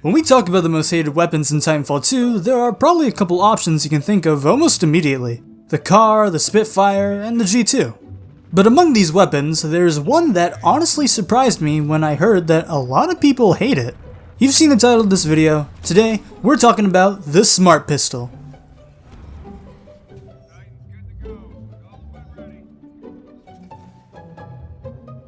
When we talk about the most hated weapons in Titanfall 2, there are probably a couple options you can think of almost immediately. The Car, the Spitfire, and the G2. But among these weapons, there's one that honestly surprised me when I heard that a lot of people hate it. You've seen the title of this video. Today, we're talking about the Smart Pistol.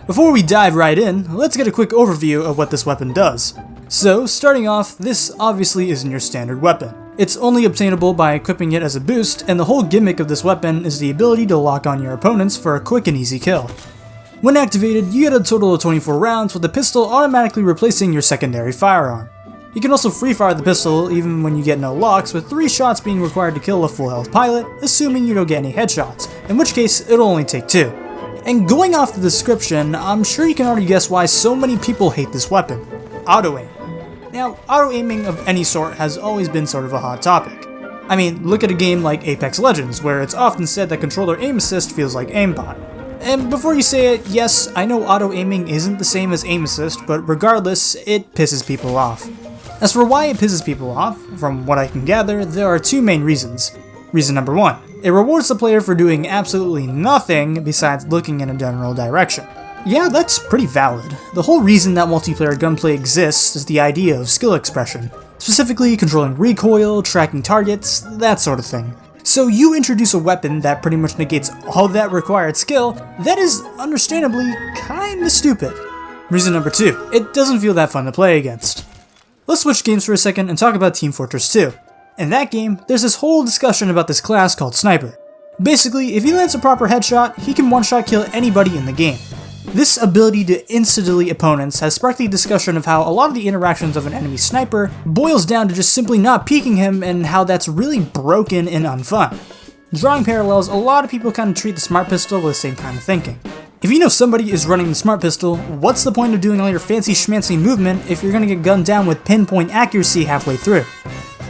Before we dive right in, let's get a quick overview of what this weapon does. So, starting off, this obviously isn't your standard weapon. It's only obtainable by equipping it as a boost, and the whole gimmick of this weapon is the ability to lock on your opponents for a quick and easy kill. When activated, you get a total of 24 rounds, with the pistol automatically replacing your secondary firearm. You can also free fire the pistol even when you get no locks, with 3 shots being required to kill a full health pilot, assuming you don't get any headshots, in which case it'll only take 2. And going off the description, I'm sure you can already guess why so many people hate this weapon: auto-aim. Now, auto-aiming of any sort has always been sort of a hot topic. I mean, look at a game like Apex Legends, where it's often said that controller aim assist feels like aimbot. And before you say it, yes, I know auto-aiming isn't the same as aim assist, but regardless, it pisses people off. As for why it pisses people off, from what I can gather, there are 2 main reasons. Reason number 1, it rewards the player for doing absolutely nothing besides looking in a general direction. Yeah, that's pretty valid. The whole reason that multiplayer gunplay exists is the idea of skill expression, specifically controlling recoil, tracking targets, that sort of thing. So you introduce a weapon that pretty much negates all that required skill, that is understandably kinda stupid. Reason number 2, it doesn't feel that fun to play against. Let's switch games for a second and talk about Team Fortress 2. In that game, there's this whole discussion about this class called Sniper. Basically, if he lands a proper headshot, he can one-shot kill anybody in the game. This ability to insta-delete opponents has sparked the discussion of how a lot of the interactions of an enemy sniper boils down to just simply not peeking him, and how that's really broken and unfun. Drawing parallels, a lot of people kind of treat the Smart Pistol with the same kind of thinking. If you know somebody is running the Smart Pistol, what's the point of doing all your fancy schmancy movement if you're gonna get gunned down with pinpoint accuracy halfway through?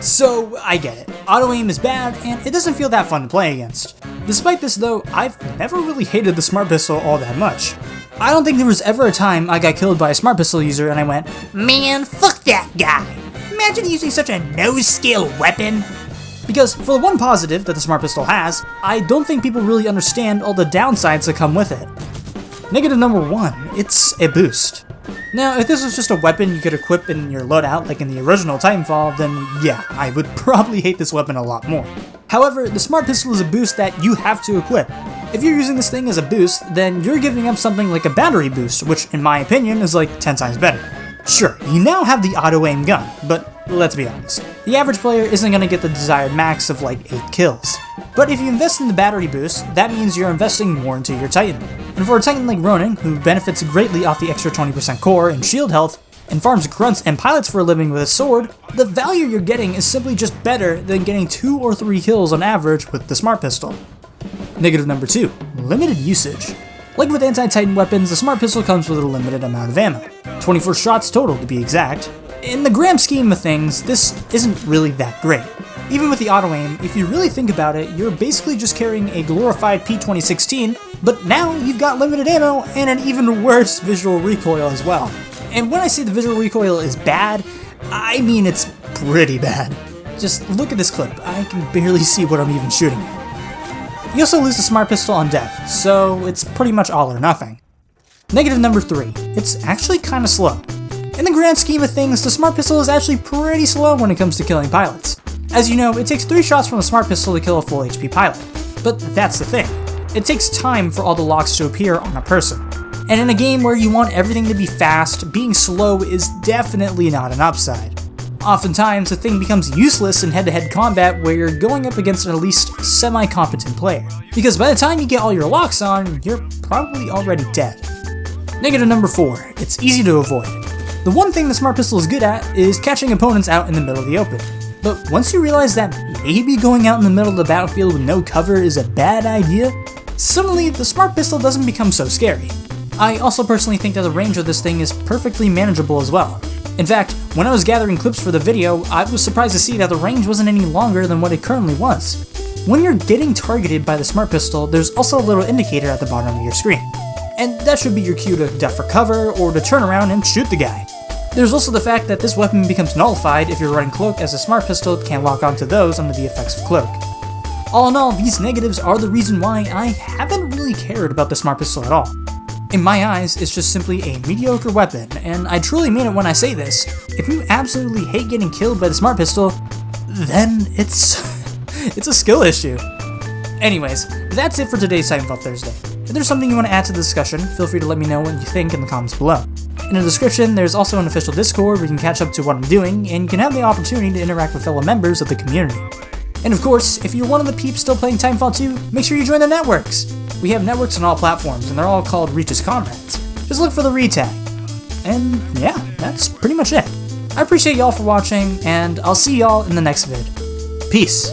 So, I get it. Auto-aim is bad, and it doesn't feel that fun to play against. Despite this though, I've never really hated the Smart Pistol all that much. I don't think there was ever a time I got killed by a Smart Pistol user and I went, "Man, fuck that guy. Imagine using such a no-skill weapon." Because for the one positive that the Smart Pistol has, I don't think people really understand all the downsides that come with it. Negative number 1, it's a boost. Now, if this was just a weapon you could equip in your loadout like in the original Titanfall, then yeah, I would probably hate this weapon a lot more. However, the Smart Pistol is a boost that you have to equip. If you're using this thing as a boost, then you're giving up something like a battery boost, which in my opinion is like 10 times better. Sure, you now have the auto-aim gun, but let's be honest, the average player isn't going to get the desired max of like 8 kills. But if you invest in the battery boost, that means you're investing more into your Titan. And for a Titan like Ronin, who benefits greatly off the extra 20% core and shield health, and farms grunts and pilots for a living with a sword, the value you're getting is simply just better than getting 2 or 3 kills on average with the Smart Pistol. Negative number 2, limited usage. Like with anti-Titan weapons, the Smart Pistol comes with a limited amount of ammo, 24 shots total to be exact. In the grand scheme of things, this isn't really that great. Even with the auto-aim, if you really think about it, you're basically just carrying a glorified P2016, but now you've got limited ammo and an even worse visual recoil as well. And when I say the visual recoil is bad, I mean it's pretty bad. Just look at this clip, I can barely see what I'm even shooting at. You also lose the Smart Pistol on death, so it's pretty much all or nothing. Negative number 3, it's actually kinda slow. In the grand scheme of things, the Smart Pistol is actually pretty slow when it comes to killing pilots. As you know, it takes 3 shots from the Smart Pistol to kill a full HP pilot. But that's the thing, it takes time for all the locks to appear on a person. And in a game where you want everything to be fast, being slow is definitely not an upside. Oftentimes, the thing becomes useless in head-to-head combat where you're going up against an at least semi-competent player. Because by the time you get all your locks on, you're probably already dead. Negative number 4, it's easy to avoid. The one thing the Smart Pistol is good at is catching opponents out in the middle of the open. But once you realize that maybe going out in the middle of the battlefield with no cover is a bad idea, suddenly the Smart Pistol doesn't become so scary. I also personally think that the range of this thing is perfectly manageable as well. In fact, when I was gathering clips for the video, I was surprised to see that the range wasn't any longer than what it currently was. When you're getting targeted by the Smart Pistol, there's also a little indicator at the bottom of your screen. And that should be your cue to duck for cover or to turn around and shoot the guy. There's also the fact that this weapon becomes nullified if you're running Cloak, as a Smart Pistol can't lock onto those under the effects of Cloak. All in all, these negatives are the reason why I haven't really cared about the Smart Pistol at all. In my eyes, it's just simply a mediocre weapon, and I truly mean it when I say this. If you absolutely hate getting killed by the Smart Pistol, then it's a skill issue. Anyways, that's it for today's Titanfall Thursday. If there's something you want to add to the discussion, feel free to let me know what you think in the comments below. In the description, there's also an official Discord where you can catch up to what I'm doing, and you can have the opportunity to interact with fellow members of the community. And of course, if you're one of the peeps still playing Titanfall 2, make sure you join the networks! We have networks on all platforms, and they're all called Reach's Comrades. Just look for the retag. And yeah, that's pretty much it. I appreciate y'all for watching, and I'll see y'all in the next vid. Peace!